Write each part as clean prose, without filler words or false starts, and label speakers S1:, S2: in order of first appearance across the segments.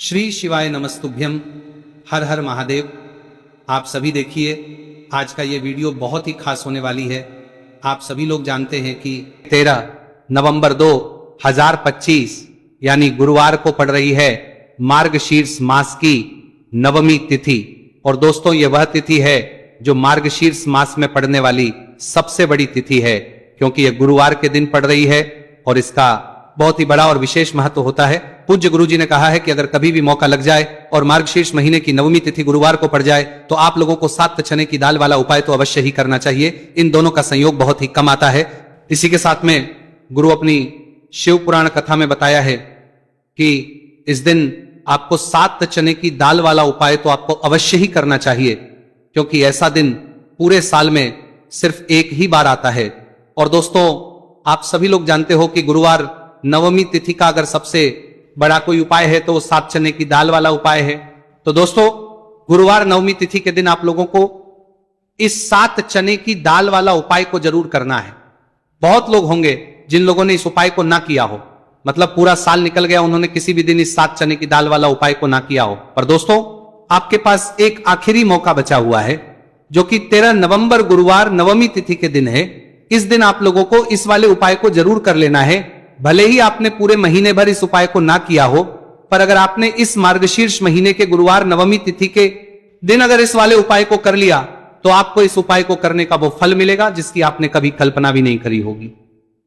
S1: श्री शिवाय नमस्तुभ्यम। हर हर महादेव। आप सभी देखिए, आज का ये वीडियो बहुत ही खास होने वाली है। आप सभी लोग जानते हैं कि 13 नवंबर 2025 यानी गुरुवार को पड़ रही है मार्गशीर्ष मास की नवमी तिथि। और दोस्तों, यह वह तिथि है जो मार्गशीर्ष मास में पड़ने वाली सबसे बड़ी तिथि है, क्योंकि यह गुरुवार के दिन पड़ रही है और इसका बहुत ही बड़ा और विशेष महत्व होता है। पूज्य गुरु जी ने कहा है कि अगर कभी भी मौका लग जाए और मार्गशीर्ष महीने की नवमी तिथि गुरुवार को पड़ जाए तो आप लोगों को 7 चने की दाल वाला उपाय तो अवश्य ही करना चाहिए। इन दोनों का संयोग बहुत ही कम आता है। इसी के साथ में गुरु अपनी शिव पुराण कथा में बताया है कि इस दिन आपको 7 चने की दाल वाला उपाय तो आपको अवश्य ही करना चाहिए, क्योंकि ऐसा दिन पूरे साल में सिर्फ एक ही बार आता है। और दोस्तों, आप सभी लोग जानते हो कि गुरुवार नवमी तिथि का अगर सबसे बड़ा कोई उपाय है तो वो 7 चने की दाल वाला उपाय है। तो दोस्तों, गुरुवार नवमी तिथि के दिन आप लोगों को इस 7 चने की दाल वाला उपाय को जरूर करना है। बहुत लोग होंगे जिन लोगों ने इस उपाय को ना किया हो, मतलब पूरा साल निकल गया, उन्होंने किसी भी दिन इस 7 चने की दाल वाला उपाय को ना किया हो। पर दोस्तों, आपके पास एक आखिरी मौका बचा हुआ है, जो कि 13 नवंबर गुरुवार नवमी तिथि के दिन है। इस दिन आप लोगों को इस वाले उपाय को जरूर कर लेना है। भले ही आपने पूरे महीने भर इस उपाय को ना किया हो, पर अगर आपने इस मार्गशीर्ष महीने के गुरुवार नवमी तिथि के दिन अगर इस वाले उपाय को कर लिया तो आपको इस उपाय को करने का वो फल मिलेगा जिसकी आपने कभी कल्पना भी नहीं करी होगी।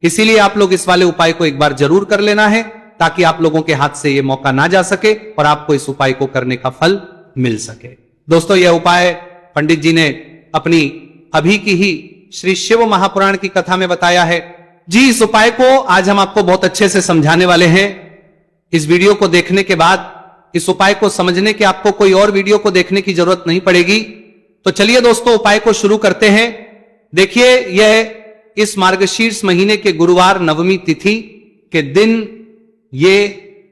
S1: इसीलिए आप लोग इस वाले उपाय को एक बार जरूर कर लेना है, ताकि आप लोगों के हाथ से यह मौका ना जा सके और आपको इस उपाय को करने का फल मिल सके। दोस्तों, यह उपाय पंडित जी ने अपनी अभी की ही श्री शिव महापुराण की कथा में बताया है जी। इस उपाय को आज हम आपको बहुत अच्छे से समझाने वाले हैं। इस वीडियो को देखने के बाद इस उपाय को समझने के आपको कोई और वीडियो को देखने की जरूरत नहीं पड़ेगी। तो चलिए दोस्तों, उपाय को शुरू करते हैं। देखिए, यह इस मार्गशीर्ष महीने के गुरुवार नवमी तिथि के दिन ये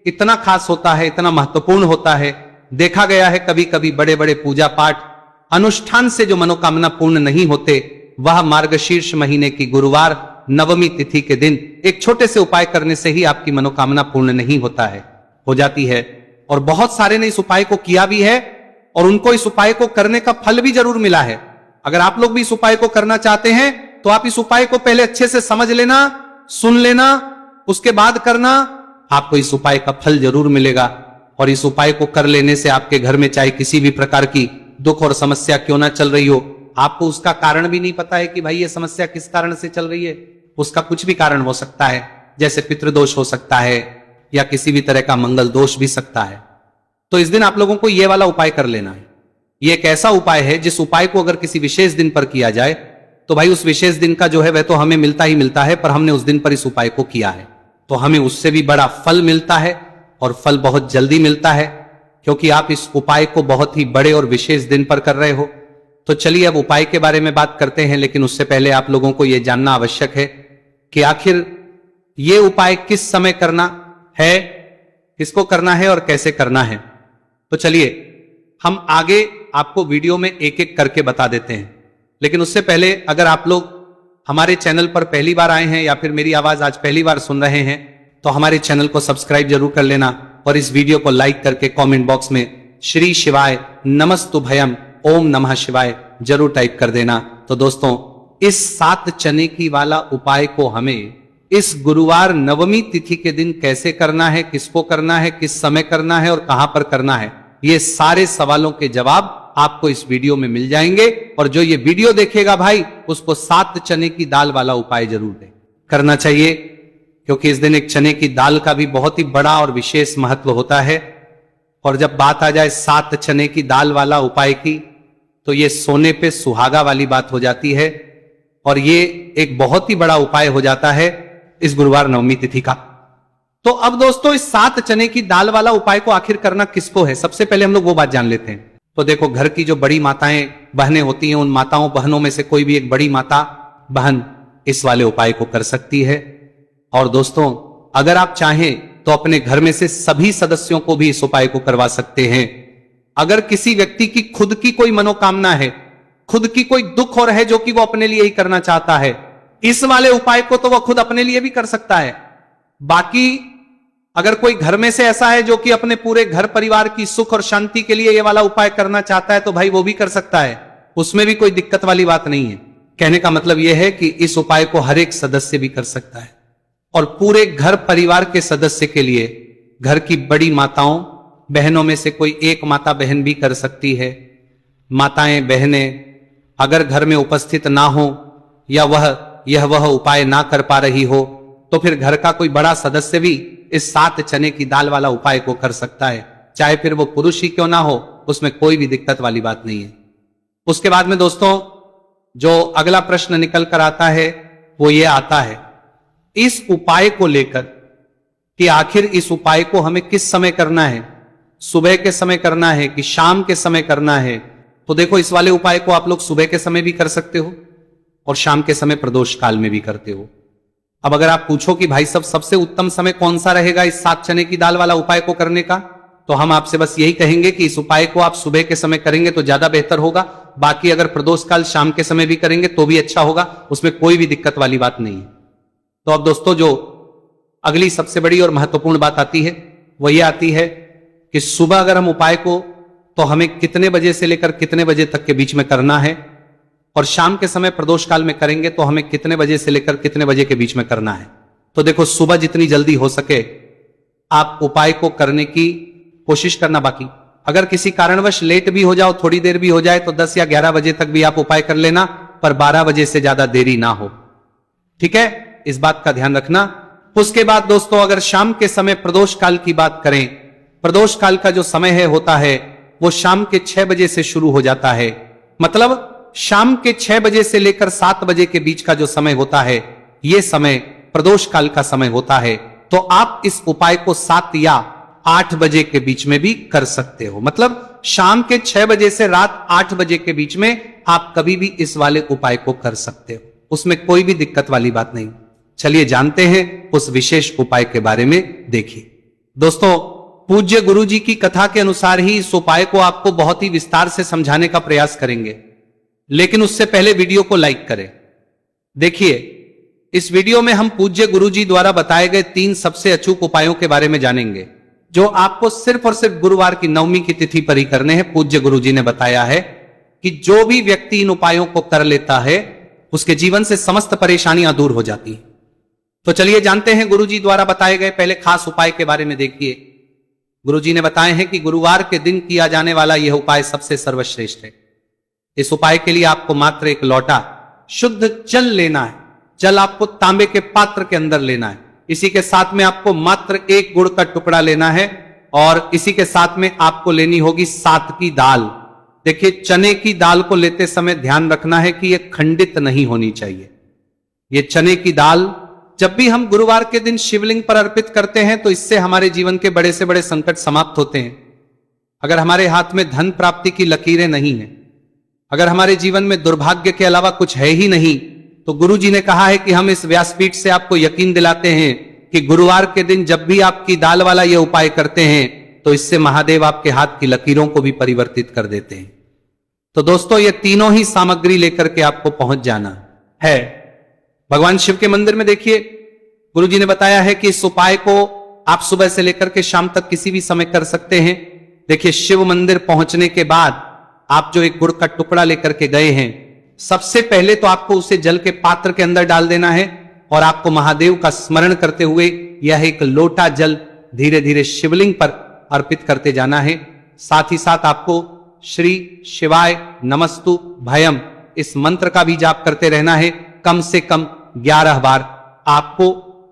S1: इतना खास होता है, इतना महत्वपूर्ण होता है। देखा गया है कभी कभी बड़े बड़े पूजा पाठ अनुष्ठान से जो मनोकामना पूर्ण नहीं होते, वह मार्गशीर्ष महीने की गुरुवार नवमी तिथि के दिन एक छोटे से उपाय करने से ही आपकी मनोकामना पूर्ण नहीं होता है, हो जाती है। और बहुत सारे ने इस उपाय को किया भी है और उनको इस उपाय को करने का फल भी जरूर मिला है। अगर आप लोग भी इस उपाय को करना चाहते हैं तो आप इस उपाय को पहले अच्छे से समझ लेना, सुन लेना, उसके बाद करना। आपको इस उपाय का फल जरूर मिलेगा। और इस उपाय को कर लेने से आपके घर में चाहे किसी भी प्रकार की दुख और समस्या क्यों ना चल रही हो, आपको उसका कारण भी नहीं पता है कि भाई ये समस्या किस कारण से चल रही है, उसका कुछ भी कारण हो सकता है। जैसे पितृदोष हो सकता है या किसी भी तरह का मंगल दोष भी सकता है। तो इस दिन आप लोगों को यह वाला उपाय कर लेना है। यह एक ऐसा उपाय है जिस उपाय को अगर किसी विशेष दिन पर किया जाए तो भाई उस विशेष दिन का जो है वह तो हमें मिलता ही मिलता है, पर हमने उस दिन पर इस उपाय को किया है तो हमें उससे भी बड़ा फल मिलता है, और फल बहुत जल्दी मिलता है, क्योंकि आप इस उपाय को बहुत ही बड़े और विशेष दिन पर कर रहे हो। तो चलिए अब उपाय के बारे में बात करते हैं, लेकिन उससे पहले आप लोगों को यह जानना आवश्यक है कि आखिर यह उपाय किस समय करना है, किसको करना है और कैसे करना है। तो चलिए हम आगे आपको वीडियो में एक एक करके बता देते हैं। लेकिन उससे पहले, अगर आप लोग हमारे चैनल पर पहली बार आए हैं या फिर मेरी आवाज आज पहली बार सुन रहे हैं तो हमारे चैनल को सब्सक्राइब जरूर कर लेना और इस वीडियो को लाइक करके कमेंट बॉक्स में श्री शिवाय नमस्तुभयम ओम नमः शिवाय जरूर टाइप कर देना। तो दोस्तों, इस 7 चने की वाला उपाय को हमें इस गुरुवार नवमी तिथि के दिन कैसे करना है, किसको करना है, किस समय करना है और कहां पर करना है, ये सारे सवालों के जवाब आपको इस वीडियो में मिल जाएंगे। और जो ये वीडियो देखेगा भाई, उसको 7 चने की दाल वाला उपाय जरूर दे करना चाहिए, क्योंकि इस दिन एक चने की दाल का भी बहुत ही बड़ा और विशेष महत्व होता है। और जब बात आ जाए 7 चने की दाल वाला उपाय की, तो ये सोने पे सुहागा वाली बात हो जाती है और ये एक बहुत ही बड़ा उपाय हो जाता है इस गुरुवार नवमी तिथि का। तो अब दोस्तों, इस 7 चने की दाल वाला उपाय को आखिर करना किसको है, सबसे पहले हम लोग वो बात जान लेते हैं। तो देखो, घर की जो बड़ी माताएं बहनें होती हैं, उन माताओं बहनों में से कोई भी एक बड़ी माता बहन इस वाले उपाय को कर सकती है। और दोस्तों, अगर आप चाहें तो अपने घर में से सभी सदस्यों को भी इस उपाय को करवा सकते हैं। अगर किसी व्यक्ति की खुद की कोई मनोकामना है, खुद की कोई दुख और है जो कि वो अपने लिए ही करना चाहता है, इस वाले उपाय को तो वह खुद अपने लिए भी कर सकता है। बाकी अगर कोई घर में से ऐसा है जो कि अपने पूरे घर परिवार की सुख और शांति के लिए ये वाला उपाय करना चाहता है तो भाई वो भी कर सकता है, उसमें भी कोई दिक्कत वाली बात नहीं है। कहने का मतलब यह है कि इस उपाय को हर एक सदस्य भी कर सकता है और पूरे घर परिवार के सदस्य के लिए घर की बड़ी माताओं बहनों में से कोई एक माता बहन भी कर सकती है। माताएं बहनें अगर घर में उपस्थित ना हो या वह उपाय ना कर पा रही हो तो फिर घर का कोई बड़ा सदस्य भी इस 7 चने की दाल वाला उपाय को कर सकता है, चाहे फिर वो पुरुष ही क्यों ना हो, उसमें कोई भी दिक्कत वाली बात नहीं है। उसके बाद में दोस्तों जो अगला प्रश्न निकल कर आता है वो ये आता है इस उपाय को लेकर कि आखिर इस उपाय को हमें किस समय करना है, सुबह के समय करना है कि शाम के समय करना है। तो देखो इस वाले उपाय को आप लोग सुबह के समय भी कर सकते हो और शाम के समय प्रदोष काल में भी करते हो। अब अगर आप पूछो कि भाई सब सबसे उत्तम समय कौन सा रहेगा इस 7 चने की दाल वाला उपाय को करने का, तो हम आपसे बस यही कहेंगे कि इस उपाय को आप सुबह के समय करेंगे तो ज्यादा बेहतर होगा। बाकी अगर प्रदोष काल शाम के समय भी करेंगे तो भी अच्छा होगा, उसमें कोई भी दिक्कत वाली बात नहीं है। तो अब दोस्तों जो अगली सबसे बड़ी और महत्वपूर्ण बात आती है वो ये आती है कि सुबह अगर हम उपाय को तो हमें कितने बजे से लेकर कितने बजे तक के बीच में करना है और शाम के समय प्रदोष काल में करेंगे तो हमें कितने बजे से लेकर कितने बजे के बीच में करना है। तो देखो सुबह जितनी जल्दी हो सके आप उपाय को करने की कोशिश करना। बाकी अगर किसी कारणवश लेट भी हो जाओ, थोड़ी देर भी हो जाए तो 10 या 11 बजे तक भी आप उपाय कर लेना, पर 12 बजे से ज्यादा देरी ना हो, ठीक है, इस बात का ध्यान रखना। उसके बाद दोस्तों अगर शाम के समय प्रदोष काल की बात करें, प्रदोष काल का जो समय है होता है वो शाम के 6 बजे से शुरू हो जाता है। मतलब शाम के 6 बजे से लेकर 7 बजे के बीच का जो समय होता है यह समय प्रदोष काल का समय होता है। तो आप इस उपाय को 7 या 8 बजे के बीच में भी कर सकते हो। मतलब शाम के 6 बजे से रात 8 बजे के बीच में आप कभी भी इस वाले उपाय को कर सकते हो, उसमें कोई भी दिक्कत वाली बात नहीं। चलिए जानते हैं उस विशेष उपाय के बारे में। देखिए दोस्तों पूज्य गुरु जी की कथा के अनुसार ही इस उपाय को आपको बहुत ही विस्तार से समझाने का प्रयास करेंगे, लेकिन उससे पहले वीडियो को लाइक करें। देखिए इस वीडियो में हम पूज्य गुरु जी द्वारा बताए गए 3 सबसे अचूक उपायों के बारे में जानेंगे जो आपको सिर्फ और सिर्फ गुरुवार की नवमी की तिथि पर ही करने हैं। पूज्य गुरु जी ने बताया है कि जो भी व्यक्ति इन उपायों को कर लेता है उसके जीवन से समस्त परेशानियां दूर हो जाती हैं। तो चलिए जानते हैं गुरु जी द्वारा बताए गए पहले खास उपाय के बारे में। देखिए गुरु जी ने बताए हैं कि गुरुवार के दिन किया जाने वाला यह उपाय सबसे सर्वश्रेष्ठ है। इस उपाय के लिए आपको मात्र एक लोटा शुद्ध जल लेना है। जल आपको तांबे के पात्र के अंदर लेना है। इसी के साथ में आपको मात्र एक गुड़ का टुकड़ा लेना है और इसी के साथ में आपको लेनी होगी 7 की दाल। देखिए चने की दाल को लेते समय ध्यान रखना है कि यह खंडित नहीं होनी चाहिए। यह चने की दाल जब भी हम गुरुवार के दिन शिवलिंग पर अर्पित करते हैं तो इससे हमारे जीवन के बड़े से बड़े संकट समाप्त होते हैं। अगर हमारे हाथ में धन प्राप्ति की लकीरें नहीं है, अगर हमारे जीवन में दुर्भाग्य के अलावा कुछ है ही नहीं, तो गुरु जी ने कहा है कि हम इस व्यासपीठ से आपको यकीन दिलाते हैं कि गुरुवार के दिन जब भी आपकी दाल वाला यह उपाय करते हैं तो इससे महादेव आपके हाथ की लकीरों को भी परिवर्तित कर देते हैं। तो दोस्तों ये तीनों ही सामग्री लेकर के आपको पहुंच जाना है भगवान शिव के मंदिर में। देखिए गुरु जी ने बताया है कि इस उपाय को आप सुबह से लेकर के शाम तक किसी भी समय कर सकते हैं। देखिए शिव मंदिर पहुंचने के बाद आप जो एक गुड़ का टुकड़ा लेकर के गए हैं, सबसे पहले तो आपको उसे जल के पात्र के अंदर डाल देना है और आपको महादेव का स्मरण करते हुए यह एक लोटा जल धीरे धीरे शिवलिंग पर अर्पित करते जाना है। साथ ही साथ आपको श्री शिवाय नमस्तु भयम इस मंत्र का भी जाप करते रहना है। कम से कम 11 बार आपको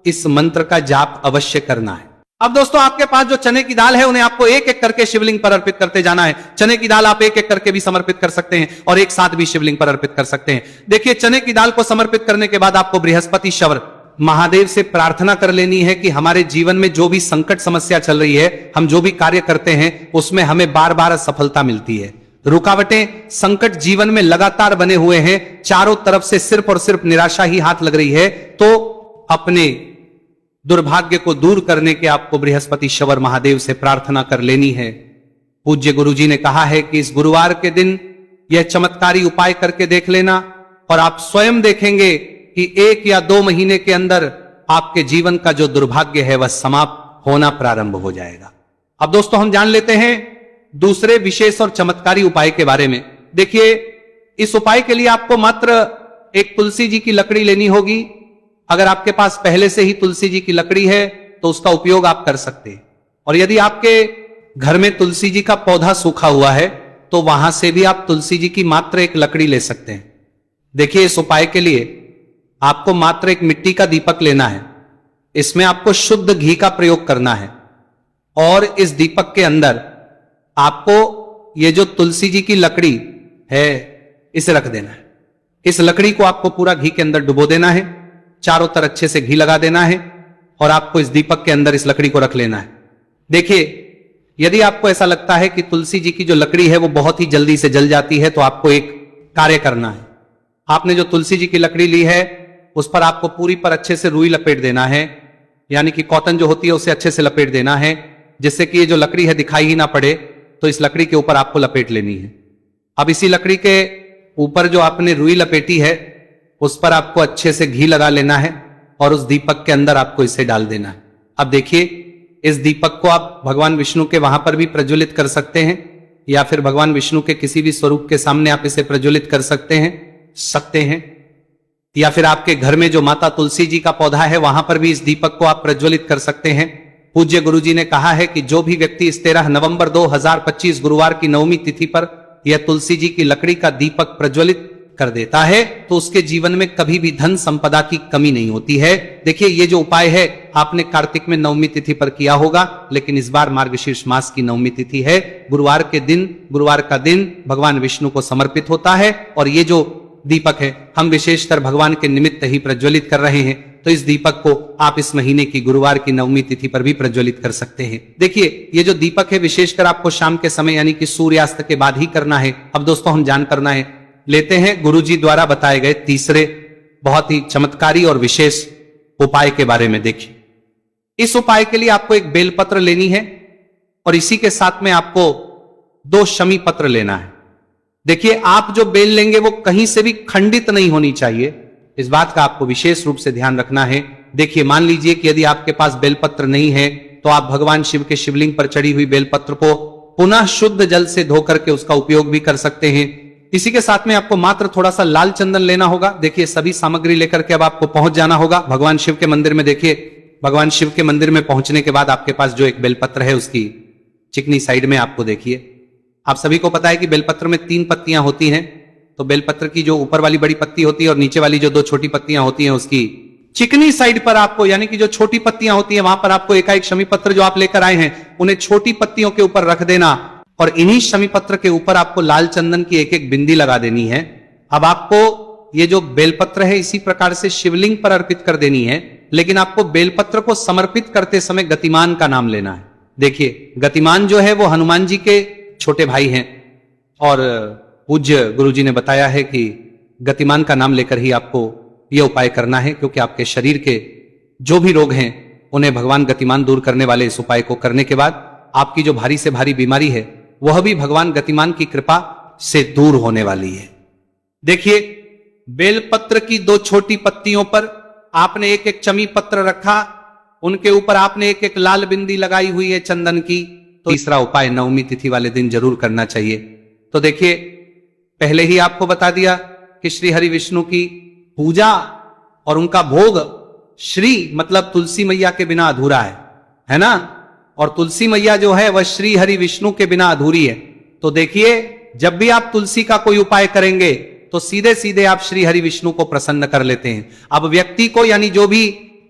S1: इस मंत्र का जाप अवश्य करना है। अब दोस्तों आपके पास जो चने की दाल है उन्हें आपको एक एक करके शिवलिंग पर अर्पित करते जाना है। चने की दाल आप एक एक करके भी समर्पित कर सकते हैं और एक साथ भी शिवलिंग पर अर्पित कर सकते हैं। देखिए चने की दाल को समर्पित करने के बाद आपको बृहस्पति शवर महादेव से प्रार्थना कर लेनी है कि हमारे जीवन में जो भी संकट समस्या चल रही है, हम जो भी कार्य करते हैं उसमें हमें बार बार सफलता मिलती है। रुकावटें संकट जीवन में लगातार बने हुए हैं, चारों तरफ से सिर्फ और सिर्फ निराशा ही हाथ लग रही है, तो अपने दुर्भाग्य को दूर करने के आपको बृहस्पति शवर महादेव से प्रार्थना कर लेनी है। पूज्य गुरु जी ने कहा है कि इस गुरुवार के दिन यह चमत्कारी उपाय करके देख लेना और आप स्वयं देखेंगे कि 1 या 2 महीने के अंदर आपके जीवन का जो दुर्भाग्य है वह समाप्त होना प्रारंभ हो जाएगा। अब दोस्तों हम जान लेते हैं दूसरे विशेष और चमत्कारी उपाय के बारे में। देखिए, इस उपाय के लिए आपको मात्र एक तुलसी जी की लकड़ी लेनी होगी। अगर आपके पास पहले से ही तुलसी जी की लकड़ी है तो उसका उपयोग आप कर सकते हैं, और यदि आपके घर में तुलसी जी का पौधा सूखा हुआ है तो वहां से भी आप तुलसी जी की मात्र एक लकड़ी ले सकते हैं। देखिए, इस उपाय के लिए आपको मात्र एक मिट्टी का दीपक लेना है। इसमें आपको शुद्ध घी का प्रयोग करना है, और इस दीपक के अंदर आपको ये जो तुलसी जी की लकड़ी है इसे रख देना है। इस लकड़ी को आपको पूरा घी के अंदर डुबो देना है, चारों तरफ अच्छे से घी लगा देना है, और आपको इस दीपक के अंदर इस लकड़ी को रख लेना है। देखिए, यदि आपको ऐसा लगता है कि तुलसी जी की जो लकड़ी है वो बहुत ही जल्दी से जल जाती है, तो आपको एक कार्य करना है। आपने जो तुलसी जी की लकड़ी ली है उस पर आपको पूरी पर अच्छे से रुई लपेट देना है, यानी कि कॉटन जो होती है उसे अच्छे से लपेट देना है, जिससे कि ये जो लकड़ी है दिखाई ही ना पड़े। तो इस लकड़ी के ऊपर आपको लपेट लेनी है। अब इसी लकड़ी के ऊपर जो आपने रुई लपेटी है उस पर आपको अच्छे से घी लगा लेना है, और उस दीपक के अंदर आपको इसे डाल देना है। अब देखिए, इस दीपक को आप भगवान विष्णु के वहां पर भी प्रज्वलित कर सकते हैं, या फिर भगवान विष्णु के किसी भी स्वरूप के सामने आप इसे प्रज्वलित कर सकते हैं, या फिर आपके घर में जो माता तुलसी जी का पौधा है वहां पर भी इस दीपक को आप प्रज्वलित कर सकते हैं। पूज्य गुरु जी ने कहा है कि जो भी व्यक्ति इस 13 नवंबर 2025 गुरुवार की नवमी तिथि पर यह तुलसी जी की लकड़ी का दीपक प्रज्वलित कर देता है तो उसके जीवन में कभी भी धन संपदा की कमी नहीं होती है। देखिए, ये जो उपाय है आपने कार्तिक में नवमी तिथि पर किया होगा, लेकिन इस बार मार्गशीर्ष मास की नवमी तिथि है। गुरुवार का दिन भगवान विष्णु को समर्पित होता है, और ये जो दीपक है हम विशेषकर भगवान के निमित्त ही प्रज्वलित कर रहे हैं। तो इस दीपक को आप इस महीने की गुरुवार की नवमी तिथि पर भी प्रज्वलित कर सकते हैं। देखिए, ये जो दीपक है विशेषकर आपको शाम के समय यानी कि सूर्यास्त के बाद ही करना है। अब दोस्तों हम जान करना है लेते हैं गुरु जी द्वारा बताए गए तीसरे बहुत ही चमत्कारी और विशेष उपाय के बारे में। देखिए, इस उपाय के लिए आपको एक बेलपत्र लेनी है, और इसी के साथ में आपको 2 शमी पत्र लेना है। देखिए, आप जो बेल लेंगे वो कहीं से भी खंडित नहीं होनी चाहिए, इस बात का आपको विशेष रूप से ध्यान रखना है। देखिए, मान लीजिए कि यदि आपके पास बेलपत्र नहीं है तो आप भगवान शिव के शिवलिंग पर चढ़ी हुई बेलपत्र को पुनः शुद्ध जल से धो करके उसका उपयोग भी कर सकते हैं। इसी के साथ में आपको मात्र थोड़ा सा लाल चंदन लेना होगा। देखिए, सभी सामग्री लेकर के अब आपको पहुंच जाना होगा भगवान शिव के मंदिर में। देखिए, भगवान शिव के मंदिर में पहुंचने के बाद आपके पास जो एक बेलपत्र है उसकी चिकनी साइड में आपको देखिए, आप सभी को पता है कि बेलपत्र में 3 पत्तियां होती हैं। तो बेलपत्र की जो ऊपर वाली बड़ी पत्ती होती है और नीचे वाली जो 2 छोटी पत्तियां होती हैं उसकी चिकनी साइड पर आपको, यानी कि जो छोटी पत्तियां होती हैं वहां पर आपको एकाएक शमी पत्र जो आप लेकर आए हैं उन्हें छोटी पत्तियों के ऊपर रख देना, और इन्हीं शमी पत्र के ऊपर आपको लाल चंदन की एक एक बिंदी लगा देनी है। अब आपको ये जो बेलपत्र है इसी प्रकार से शिवलिंग पर अर्पित कर देनी है, लेकिन आपको बेलपत्र को समर्पित करते समय गतिमान का नाम लेना है। देखिए, गतिमान जो है वो हनुमान जी के छोटे भाई हैं, और पूज्य गुरुजी ने बताया है कि गतिमान का नाम लेकर ही आपको यह उपाय करना है, क्योंकि आपके शरीर के जो भी रोग हैं उन्हें भगवान गतिमान दूर करने वाले इस उपाय को करने के बाद आपकी जो भारी से भारी बीमारी है वह भी भगवान गतिमान की कृपा से दूर होने वाली है। देखिए, बेलपत्र की 2 छोटी पत्तियों पर आपने एक एक चमी पत्र रखा, उनके ऊपर आपने एक एक लाल बिंदी लगाई हुई है चंदन की। तो तीसरा उपाय नवमी तिथि वाले दिन जरूर करना चाहिए। तो देखिए, पहले ही आपको बता दिया कि श्री हरि विष्णु की पूजा और उनका भोग श्री मतलब तुलसी मैया के बिना अधूरा है ना, और तुलसी मैया जो है वह श्री हरि विष्णु के बिना अधूरी है। तो देखिए, जब भी आप तुलसी का कोई उपाय करेंगे तो सीधे सीधे आप श्री हरि विष्णु को प्रसन्न कर लेते हैं। अब व्यक्ति को, यानी जो भी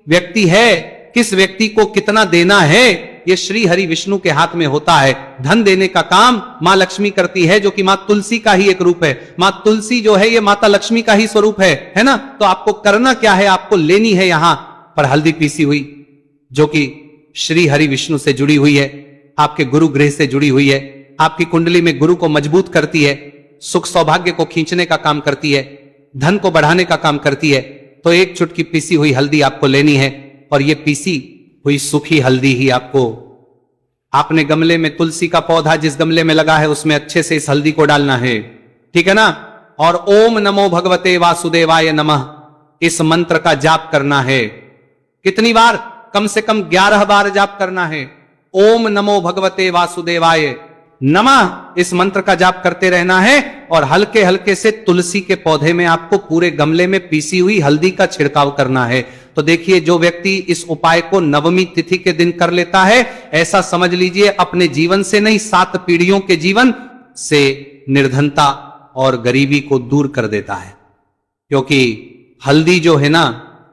S1: व्यक्ति है, किस व्यक्ति को कितना देना है ये श्री हरि विष्णु के हाथ में होता है। धन देने का काम मां लक्ष्मी करती है, जो कि मां तुलसी का ही एक रूप है। मां तुलसी जो है ये माता लक्ष्मी का ही स्वरूप है ना। तो आपको करना क्या है, आपको लेनी है यहां पर हल्दी पीसी हुई, जो कि श्री हरि विष्णु से जुड़ी हुई है, आपके गुरु गृह से जुड़ी हुई है, आपकी कुंडली में गुरु को मजबूत करती है, सुख सौभाग्य को खींचने का काम करती है, धन को बढ़ाने का काम करती है। तो एक चुटकी पीसी हुई हल्दी आपको लेनी है, और ये पीसी हुई सूखी हल्दी ही आपने गमले में तुलसी का पौधा जिस गमले में लगा है उसमें अच्छे से इस हल्दी को डालना है, ठीक है ना। और ओम नमो भगवते वासुदेवाय नमः इस मंत्र का जाप करना है। कितनी बार? कम से कम 11 बार जाप करना है। ओम नमो भगवते वासुदेवाय नमः, इस मंत्र का जाप करते रहना है। और हल्के हल्के से तुलसी के पौधे में आपको पूरे गमले में पीसी हुई हल्दी का छिड़काव करना है। तो देखिए, जो व्यक्ति इस उपाय को नवमी तिथि के दिन कर लेता है, ऐसा समझ लीजिए अपने जीवन से नहीं 7 पीढ़ियों के जीवन से निर्धनता और गरीबी को दूर कर देता है। क्योंकि हल्दी जो है ना,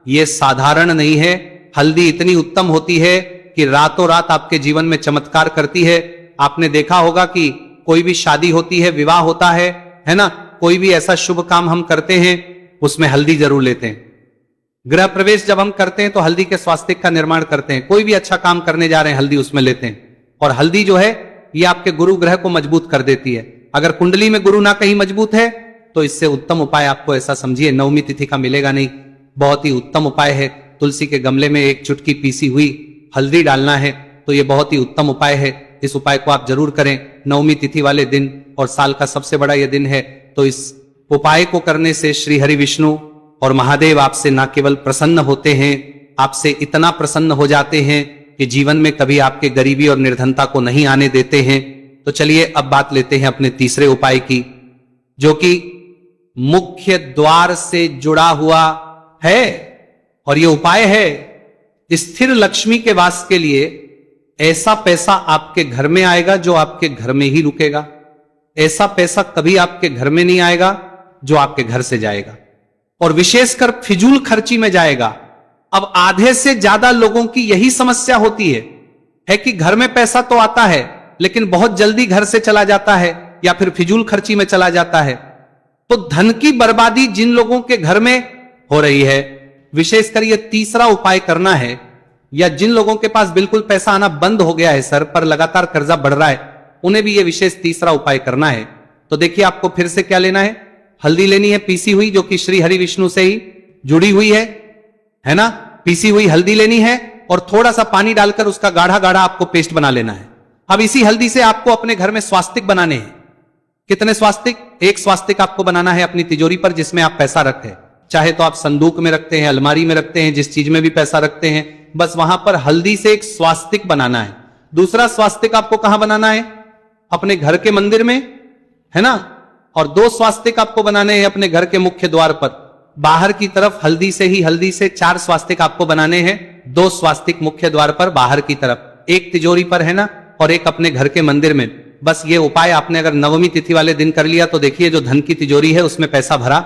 S1: ये साधारण नहीं है। हल्दी इतनी उत्तम होती है कि रातों रात आपके जीवन में चमत्कार करती है। आपने देखा होगा कि कोई भी शादी होती है, विवाह होता है ना, कोई भी ऐसा शुभ काम हम करते हैं, उसमें हल्दी जरूर लेते हैं। गृह प्रवेश जब हम करते हैं तो हल्दी के स्वास्तिक का निर्माण करते हैं। कोई भी अच्छा काम करने जा रहे हैं, हल्दी उसमें लेते हैं। और हल्दी जो है, ये आपके गुरु ग्रह को मजबूत कर देती है। अगर कुंडली में गुरु ना कहीं मजबूत है, तो इससे उत्तम उपाय आपको ऐसा समझिए नवमी तिथि का मिलेगा नहीं। बहुत ही उत्तम उपाय है। तुलसी के गमले में 1 चुटकी पीसी हुई हल्दी डालना है, तो यह बहुत ही उत्तम उपाय है। इस उपाय को आप जरूर करें नवमी तिथि वाले दिन, और साल का सबसे बड़ा यह दिन है। तो इस उपाय को करने से श्री हरि विष्णु और महादेव आपसे न केवल प्रसन्न होते हैं, आपसे इतना प्रसन्न हो जाते हैं कि जीवन में कभी आपके गरीबी और निर्धनता को नहीं आने देते हैं। तो चलिए अब बात लेते हैं अपने तीसरे उपाय की, जो कि मुख्य द्वार से जुड़ा हुआ है। और यह उपाय है स्थिर लक्ष्मी के वास के लिए। ऐसा पैसा आपके घर में आएगा जो आपके घर में ही रुकेगा। ऐसा पैसा कभी आपके घर में नहीं आएगा जो आपके घर से जाएगा, और विशेषकर फिजूल खर्ची में जाएगा। अब आधे से ज्यादा लोगों की यही समस्या होती है कि घर में पैसा तो आता है, लेकिन बहुत जल्दी घर से चला जाता है या फिर फिजूल खर्ची में चला जाता है। तो धन की बर्बादी जिन लोगों के घर में हो रही है, विशेषकर यह तीसरा उपाय करना है। या जिन लोगों के पास बिल्कुल पैसा आना बंद हो गया है, सर पर लगातार कर्जा बढ़ रहा है, उन्हें भी यह विशेष तीसरा उपाय करना है। तो देखिए, आपको फिर से क्या लेना है, हल्दी लेनी है पीसी हुई, जो कि श्री हरि विष्णु से ही जुड़ी हुई है ना। पीसी हुई हल्दी लेनी है और थोड़ा सा पानी डालकर उसका गाढ़ा गाढ़ा आपको पेस्ट बना लेना है। अब इसी हल्दी से आपको अपने घर में स्वास्तिक बनाने हैं। कितने स्वास्तिक? 1 स्वास्तिक आपको बनाना है अपनी तिजोरी पर, जिसमें आप पैसा रखें। चाहे तो आप संदूक में रखते हैं, अलमारी में रखते हैं, जिस चीज में भी पैसा रखते हैं, बस वहां पर हल्दी से 1 स्वास्तिक बनाना है। दूसरा स्वास्तिक आपको कहां बनाना है? अपने घर के मंदिर में, है ना। और 2 स्वास्तिक आपको बनाने हैं अपने घर के मुख्य द्वार पर, बाहर की तरफ। हल्दी से 4 स्वास्तिक आपको बनाने हैं। 2 स्वास्तिक मुख्य द्वार पर बाहर की तरफ, 1 तिजोरी पर, है ना, और 1 अपने घर के मंदिर में। बस ये उपाय आपने अगर नवमी तिथि वाले दिन कर लिया, तो देखिए जो धन की तिजोरी है उसमें पैसा भरा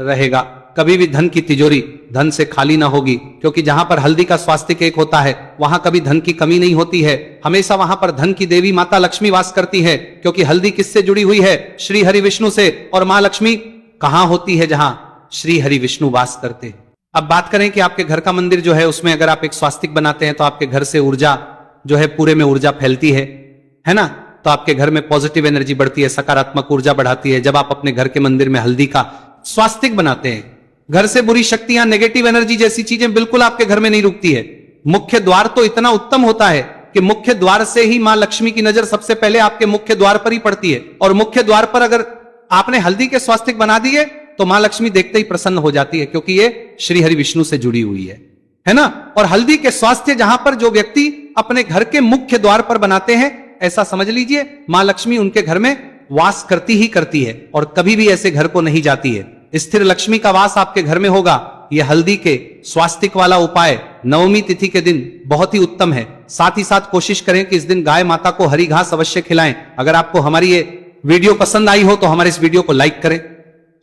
S1: रहेगा। कभी भी धन की तिजोरी धन से खाली ना होगी, क्योंकि जहां पर हल्दी का स्वास्तिक 1 होता है, वहां कभी धन की कमी नहीं होती है। हमेशा वहां पर धन की देवी माता लक्ष्मी वास करती है, क्योंकि हल्दी किससे जुड़ी हुई है? श्री हरि विष्णु से। और मां लक्ष्मी कहां होती है? जहां श्री हरि विष्णु वास करते हैं। अब बात करें कि आपके घर का मंदिर जो है, उसमें अगर आप 1 स्वास्तिक बनाते हैं, तो आपके घर से ऊर्जा जो है, पूरे में ऊर्जा फैलती है ना। तो आपके घर में पॉजिटिव एनर्जी बढ़ती है, सकारात्मक ऊर्जा बढ़ाती है। जब आप अपने घर के मंदिर में हल्दी का स्वास्तिक बनाते हैं, घर से बुरी शक्तियां, नेगेटिव एनर्जी जैसी चीजें बिल्कुल आपके घर में नहीं रुकती है। मुख्य द्वार तो इतना उत्तम होता है कि मुख्य द्वार से ही मां लक्ष्मी की नजर सबसे पहले आपके मुख्य द्वार पर ही पड़ती है। और मुख्य द्वार पर अगर आपने हल्दी के स्वास्तिक बना दिए, तो मां लक्ष्मी देखते ही प्रसन्न हो जाती है, क्योंकि ये श्री हरि विष्णु से जुड़ी हुई है ना। और हल्दी के स्वास्थ्य जहां पर जो व्यक्ति अपने घर के मुख्य द्वार पर बनाते हैं, ऐसा समझ लीजिए मां लक्ष्मी उनके घर में वास करती ही करती है, और कभी भी ऐसे घर को नहीं जाती है। स्थिर लक्ष्मी का वास आपके घर में होगा। यह हल्दी के स्वास्तिक वाला उपाय नवमी तिथि के दिन बहुत ही उत्तम है। साथ ही साथ कोशिश करें कि इस दिन गाय माता को हरी घास अवश्य खिलाएं। अगर आपको हमारी ये वीडियो पसंद आई हो, तो हमारे इस वीडियो को लाइक करें,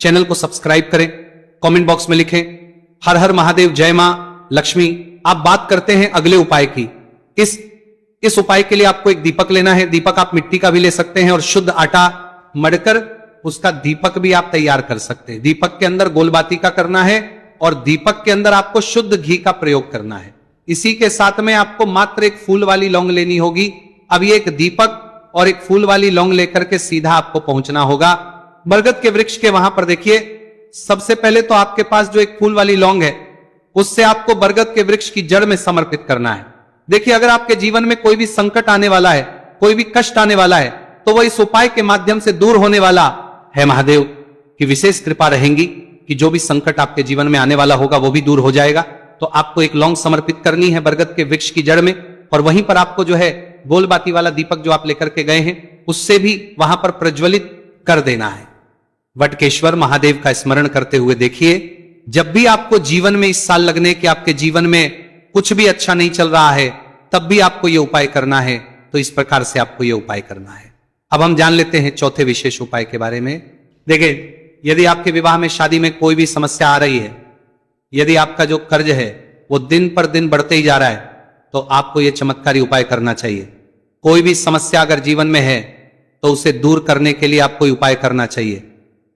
S1: चैनल को सब्सक्राइब करें, कमेंट बॉक्स में लिखें हर हर महादेव, जय मां लक्ष्मी। आप बात करते हैं अगले उपाय की। इस उपाय के लिए आपको एक दीपक लेना है। दीपक आप मिट्टी का भी ले सकते हैं, और शुद्ध आटा मढ़कर उसका दीपक भी आप तैयार कर सकते हैं। दीपक के अंदर गोलबाती का करना है, और दीपक के अंदर आपको शुद्ध घी का प्रयोग करना है। इसी के साथ में आपको मात्र 1 फूल वाली लौंग लेनी होगी। अब ये एक दीपक और 1 फूल वाली लौंग लेकर के सीधा आपको पहुंचना होगा बरगद के वृक्ष के वहां पर। देखिए, सबसे पहले तो आपके पास जो 1 फूल वाली लौंग है, उससे आपको बरगद के वृक्ष की जड़ में समर्पित करना है। देखिए, अगर आपके जीवन में कोई भी संकट आने वाला है, कोई भी कष्ट आने वाला है, तो वह इस उपाय के माध्यम से दूर होने वाला है। महादेव की विशेष कृपा रहेंगी कि जो भी संकट आपके जीवन में आने वाला होगा, वो भी दूर हो जाएगा। तो आपको एक लौंग समर्पित करनी है बरगद के वृक्ष की जड़ में, और वहीं पर आपको जो है गोलबाती वाला दीपक जो आप लेकर के गए हैं उससे भी वहां पर प्रज्वलित कर देना है। वटकेश्वर महादेव का स्मरण करते हुए देखिए, जब भी आपको जीवन में इस साल लगने कि आपके जीवन में कुछ भी अच्छा नहीं चल रहा है, तब भी आपको यह उपाय करना है। तो इस प्रकार से आपको यह उपाय करना है। अब हम जान लेते हैं चौथे विशेष उपाय के बारे में। देखिए, यदि आपके विवाह में शादी में कोई भी समस्या आ रही है, यदि आपका जो कर्ज है वो दिन पर दिन बढ़ते ही जा रहा है, तो आपको यह चमत्कारी उपाय करना चाहिए। कोई भी समस्या अगर जीवन में है तो उसे दूर करने के लिए आपको उपाय करना चाहिए।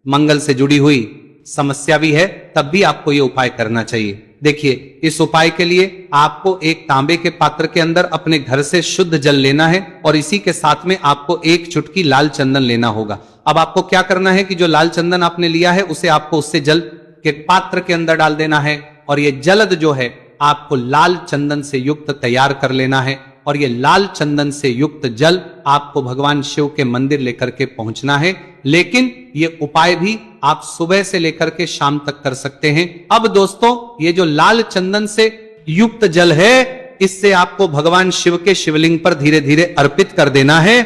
S1: मंगल से जुड़ी हुई समस्या भी है तब भी आपको यह उपाय करना चाहिए। देखिए, इस उपाय के लिए आपको एक तांबे के पात्र के अंदर अपने घर से शुद्ध जल लेना है और इसी के साथ में आपको एक चुटकी लाल चंदन लेना होगा। अब आपको क्या करना है कि जो लाल चंदन आपने लिया है उसे आपको उससे जल के पात्र के अंदर डाल देना है, और यह जलद जो है आपको लाल चंदन से युक्त तैयार कर लेना है, और यह लाल चंदन से युक्त जल आपको भगवान शिव के मंदिर लेकर के पहुंचना है। लेकिन यह उपाय भी आप सुबह से लेकर के शाम तक कर सकते हैं। अब दोस्तों, ये जो लाल चंदन से युक्त जल है, इससे आपको भगवान शिव के शिवलिंग पर धीरे धीरे अर्पित कर देना है,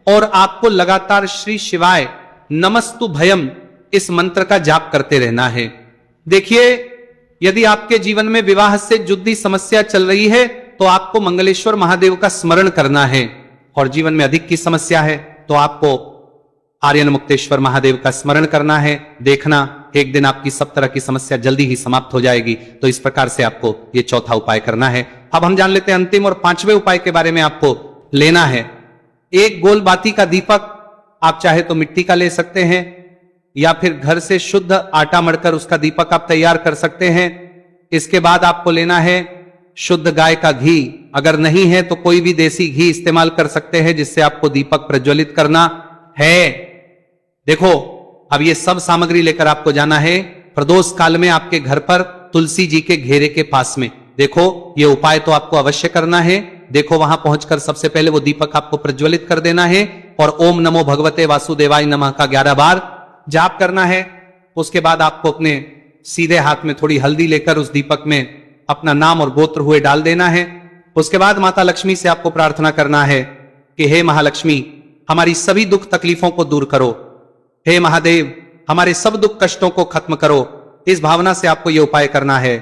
S1: और आपको लगातार श्री शिवाय नमस्तु भयम इस मंत्र का जाप करते रहना है। देखिए, यदि आपके जीवन में विवाह से जुड़ी समस्या चल रही है तो आपको मंगलेश्वर महादेव का स्मरण करना है, और जीवन में अधिक की समस्या है तो आपको आर्यन मुक्तेश्वर महादेव का स्मरण करना है। देखना, एक दिन आपकी सब तरह की समस्या जल्दी ही समाप्त हो जाएगी। तो इस प्रकार से आपको यह चौथा उपाय करना है। अब हम जान लेते हैं अंतिम और पांचवें उपाय के बारे में। आपको लेना है एक गोल बाती का दीपक, आप चाहे तो मिट्टी का ले सकते हैं या फिर घर से शुद्ध आटा मढ़कर उसका दीपक आप तैयार कर सकते हैं। इसके बाद आपको लेना है शुद्ध गाय का घी, अगर नहीं है तो कोई भी देसी घी इस्तेमाल कर सकते हैं जिससे आपको दीपक प्रज्वलित करना है। देखो, अब ये सब सामग्री लेकर आपको जाना है प्रदोष काल में आपके घर पर तुलसी जी के घेरे के पास में। देखो, ये उपाय तो आपको अवश्य करना है। देखो, वहां पहुंचकर सबसे पहले वो दीपक आपको प्रज्वलित कर देना है और ओम नमो भगवते वासुदेवाय नमः का 11 बार जाप करना है। उसके बाद आपको अपने सीधे हाथ में थोड़ी हल्दी लेकर उस दीपक में अपना नाम और गोत्र हुए डाल देना है। उसके बाद माता लक्ष्मी से आपको प्रार्थना करना है कि हे महालक्ष्मी, हमारी सभी दुख तकलीफों को दूर करो। हे महादेव, हमारे सब दुख कष्टों को खत्म करो। इस भावना से आपको यह उपाय करना है।